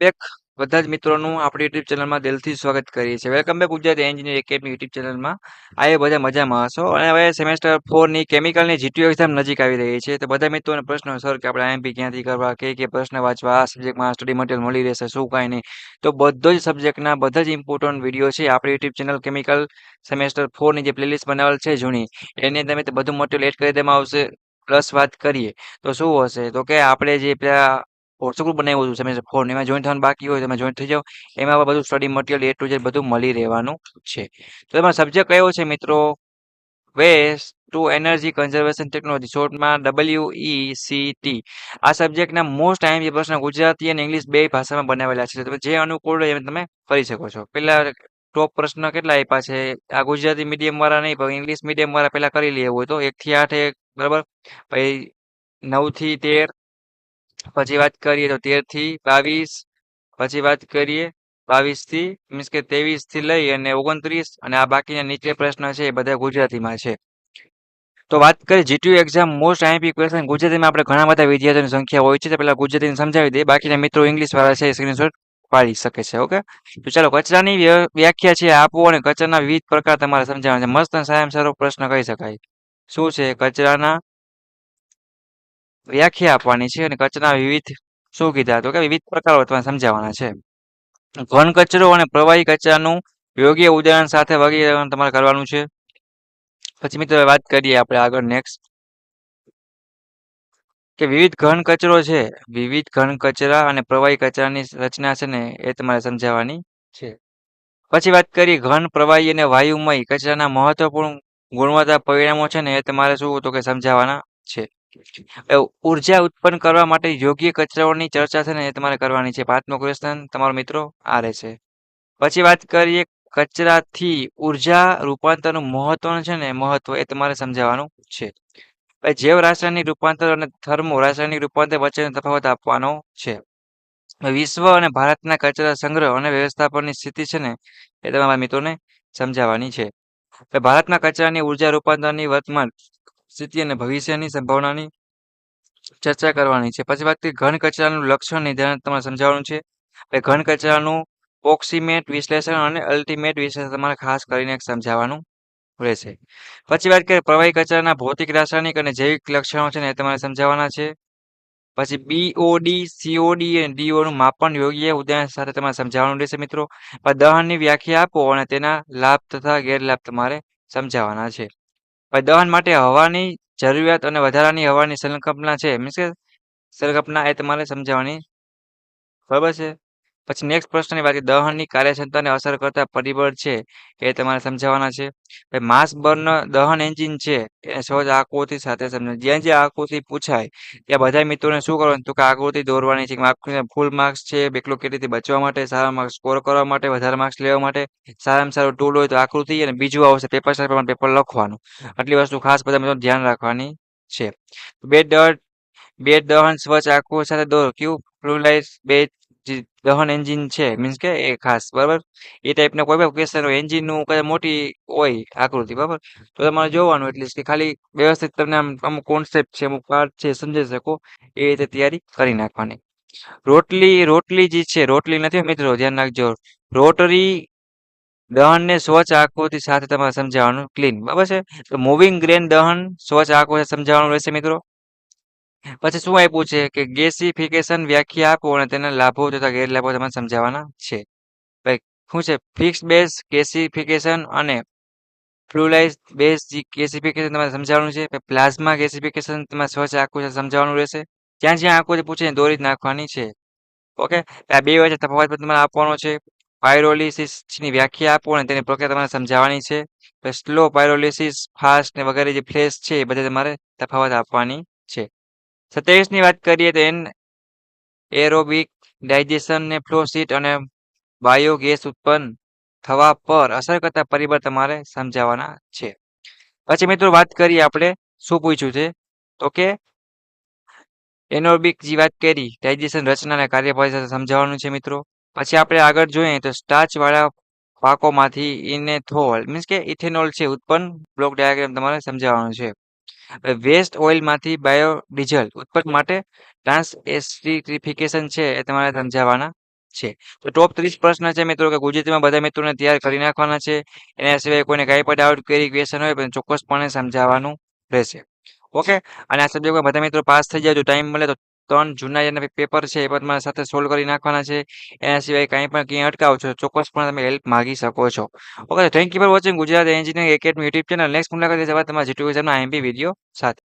એક બધા જ મિત્રોનું આપણી યુટ્યુબ ચેનલમાં દિલથી સ્વાગત કરીએ છીએ. Welcome back Gujarati engineer academy YouTube ચેનલમાં. આ એ બધા મજામાં હશો અને હવે સેમેસ્ટર 4 ની કેમિકલની જીટીયુ એક્ઝામ નજીક આવી રહી છે. તો બધા મિત્રોને પ્રશ્ન સર કે આપણે આઈએમપી ક્યાંથી કરવા, કે પ્રશ્ન વાંચવા, આ સબ્જેક્ટમાં સ્ટડી મટીરિયલ મળી રહેશે, શું કાંઈ નહીં. તો બધો જ સબ્જેક્ટના બધા જ ઇમ્પોર્ટન્ટ વિડીયો છે આપણી યુટ્યુબ ચેનલ કેમિકલ સેમેસ્ટર 4 ની જે પ્લેલિસ્ટ બનાવેલ છે જૂની, એની અંદર મેં બધું મટીરિયલ એડ કરી દેવામાં આવશે. પ્લસ વાત કરીએ તો શું હશે તો કે આપણે જે પેલા વોટ્સઅપ ગ્રુપ બનાવ્યું હતું સેમેસ્ટર 4 એમાં જોઈન થવાનું બાકી હોય તમે જોઈન થઈ જાઓ. એમાં બધું study material A to Z બધું મળી રહેવાનું છે. તો એમાં સબ્જેક્ટ કયો છે મિત્રો? Waste to energy conservation technology, શોર્ટમાં WECT. આ સબ્જેક્ટના મોસ્ટ ટાઈમ પ્રશ્ન ગુજરાતી અને ઇંગ્લિશ બે ભાષામાં બનાવેલા છે. તમે જે અનુકૂળ હોય એમ તમે કરી શકો છો. પેલા ટોપ પ્રશ્ન કેટલા આપ્યા છે? આ ગુજરાતી મીડિયમ વાળા નહીં પણ ઇંગ્લિશ મીડિયમ વાળા પેલા કરી લે એવું હોય તો 1 થી 8 એક બરાબર, પછી 9 થી 13, પછી વાત કરીએ તો 13 થી 22, પછી વાત કરીએ 22 થી મીન્સ કે 23 થી લઈ અને 29, અને આ બાકીના નીચે પ્રશ્ન છે એ બધા ગુજરાતીમાં છે. તો વાત કરીએ GTU exam most IMP question ગુજરાતીમાં આપણે ઘણા બધા વિદ્યાર્થીઓની સંખ્યા હોય છે તો પેલા ગુજરાતીને સમજાવી દઈએ, બાકીના મિત્રો ઇંગ્લિશ વાળા છે સ્ક્રીનશોટ પાડી શકે છે. ઓકે, તો ચાલો કચરાની વ્યાખ્યા છે આપો અને કચરાના વિવિધ પ્રકાર તમારે સમજાવવાના છે. મસ્ત અને સારામાં સારો પ્રશ્ન કહી શકાય. શું છે? કચરાના વ્યાખ્યા આપવાની છે અને કચરાના વિવિધ શું કીધા તો કે વિવિધ પ્રકારો તમારે સમજાવવાના છે. ઘન કચરો અને પ્રવાહી કચરાનું યોગ્ય ઉદાહરણ સાથે વર્ગીકરણ તમારે કરવાનું છે. પછી મિત્રો વાત કરીએ આપણે આગળ નેક્સ્ટ કે વિવિધ ઘન કચરો છે, વિવિધ ઘન કચરા અને પ્રવાહી કચરાની રચના છે ને એ તમારે સમજાવવાની છે. પછી વાત કરીએ ઘન પ્રવાહી અને વાયુમય કચરાના મહત્વપૂર્ણ ગુણવત્તા પરિણામો છે ને એ તમારે શું તો કે સમજાવવાના છે. ઉર્જા ઉત્પન્ન કરવા માટે યોગ્ય કચરાઓની ચર્ચા છે ને એ તમારે કરવાની છે. 5મો ક્વેશ્ચન તમારો મિત્રો આ રહેશે. પછી વાત કરીએ કચરાથી ઉર્જા રૂપાંતરનું મહત્વ છે ને મહત્વ એ તમારે સમજાવવાનું છે. જૈવ રાસાયણિક રૂપાંતર અને થર્મો રાસાયણિક રૂપાંતર વચ્ચેનો તફાવત આપવાનો છે. વિશ્વ અને ભારતના કચરા સંગ્રહ અને વ્યવસ્થાપનની સ્થિતિ છે ને એ તમારા મિત્રોને સમજાવવાની છે. ભારતના કચરાની ઉર્જા રૂપાંતરની વર્તમાન સ્થિતિ અને ભવિષ્યની સંભાવનાની ચર્ચા કરવાની છે. પછી વાત કરીએ ઘન કચરાનું લક્ષણ નિર્ધારણ તમારે સમજાવવાનું છે. ઘન કચરાનું પ્રોક્સિમેટ વિશ્લેષણ અને અલ્ટિમેટ વિશ્લેષણ તમારે ખાસ કરીને સમજાવવાનું રહેશે. પછી વાત કરીએ પ્રવાહી કચરાના ભૌતિક રાસાયણિક અને જૈવિક લક્ષણો છે ને એ તમારે સમજાવવાના છે. પછી બીઓડી, સીઓડી અને ડીઓ નું માપન યોગ્ય ઉદાહરણ સાથે તમારે સમજાવવાનું રહેશે મિત્રો. દહનની વ્યાખ્યા આપો અને તેના લાભ તથા ગેરલાભ તમારે સમજાવવાના છે. દહન માટે હવાની જરૂરિયાત અને વધારાની હવાની સંકલ્પના છે, મીન્સ કે સંકલ્પના એ તમારે સમજાવવાની બરાબર છે. પછી નેક્સ્ટ પ્રશ્નની વાત દહનની કાર્યક્ષમતાને અસર કરતા પરિબળ છે એ તમારે સમજાવવાના છે. માસ બર્ન દહન એન્જિન છે એ સહજ આકૃતિ સાથે સમજાવ. જ્યાં જે આકૃતિ પૂછાય ત્યાં બધા મિત્રોને શું કરવાનું તો કે આકૃતિ દોરવાની છે. ફૂલ માર્ક્સ છે બેકલોગ કેટેથી બચવા માટે, સારા માર્ક્સ સ્કોર કરવા માટે, વધારે માર્ક્સ લેવા માટે સારામાં સારું ટૂલ હોય તો આકૃતિ, અને બીજું આવશે પેપર સાથે પેપર લખવાનું. આટલી વસ્તુ ખાસ બધા મિત્રો ધ્યાન રાખવાની છે. બે દહન સ્વચ્છ આકૃતિ સાથે દોરો. કેવું ફ્લુલાઇઝ બે દહન એન્જિન છે મીન્સ કે એ ખાસ બરાબર એ ટાઈપના કોઈ પણ ક્વેશ્ચન હોય એન્જિનનું કઈ મોટી હોય આકૃતિ બરાબર તો તમારે જોવાનું એટલીસ્ટ કે ખાલી વ્યવસ્થિત તમને અમુક કોન્સેપ્ટ છે અમુક પાર્ટ છે સમજી શકો એ રીતે તૈયારી કરી નાખવાની. રોટલી જે છે રોટલી નથી મિત્રો ધ્યાન રાખજો. રોટરી દહનને સ્વચ્છ આકૃતિ સાથે તમારે સમજાવવાનું ક્લીન બરાબર છે. તો મૂવિંગ ગ્રેન દહન સ્વચ્છ આકૃતિ સમજાવવાનું રહેશે મિત્રો. પછી શું આપ્યું છે કે ગેસિફિકેશન વ્યાખ્યા આપો અને તેના લાભો તથા ગેરલાભો તમારે સમજાવવાના છે. શું છે ફિક્સ બેઝ ગેસિફિકેશન અને ફ્લુલાઇઝ બેઝ ગેસિફિકેશન તમારે સમજાવવાનું છે. પ્લાઝ્મા ગેસિફિકેશન તમારે સ્વચ્છ આકૃતિ સમજાવવાનું રહેશે. જ્યાં જ્યાં આકૃતિ પૂછીને દોરી જ નાખવાની છે. ઓકે, આ બે વચ્ચે તફાવત તમારે આપવાનો છે. પાયરોલિસિસ ની વ્યાખ્યા આપો અને તેની પ્રક્રિયા તમારે સમજાવવાની છે. સ્લો પાયરોલિસિસ, ફાસ્ટ ને વગેરે જે ફ્લેશ છે એ બધે તમારે તફાવત આપવાની છે. 27 ની વાત કરીએ તો એરોબિક ડાયજેશન ને ફ્લો સીટ અને બાયોગેસ ઉત્પન્ન થવા પર અસર કરતા પરિબળ તમારે સમજાવવાના છે. પછી મિત્રો વાત કરીએ આપણે શું પૂછ્યું છે તો કે એનોર્બિક જે વાત કરી ડાયજેશન રચના અને કાર્યપદ્ધતિ સાથે સમજાવવાનું છે મિત્રો. પછી આપણે આગળ જોઈએ તો સ્ટાર્ચ વાળા પાકોમાંથી ઇથેનોલ મીન્સ કે ઇથેનોલ છે ઉત્પન્ન બ્લોક ડાયાગ્રામ તમારે સમજાવવાનું છે. વેસ્ટ ઓઇલમાંથી બાયોડીઝલ ઉત્પન્ન માટે ટ્રાન્સએસ્ટિફિકેશન છે એ તમારે સમજાવવાના છે. તો ટોપ 30 પ્રશ્ન છે મિત્રો કે ગુજરાતીમાં બધા મિત્રોને તૈયાર કરી નાખવાના છે. એના સિવાય કોઈને કાંઈ પણ ડાઉટ ક્વેરી ક્વેશ્ચન હોય પણ ચોક્કસપણે સમજાવવાનું રહેશે. ઓકે, અને આ સબ્જેક્ટમાં બધા મિત્રો પાસ થઈ જાય તો ટાઈમ મળે તો 3 જૂના જેના પેપર છે એ પણ તમારા સાથે સોલ્વ કરી નાખવાના છે. એના સિવાય કાંઈ પણ ક્યાંય અટકાવ છો ચોક્કસપણે તમે હેલ્પ માગી શકો છો. Okay, thank you for watching Gujarat engineering academy YouTube channel. Next મુલાકાત લેશે તમારા જીટીયુ એક્ઝામના આઈએમપી વિડીયો સાથે.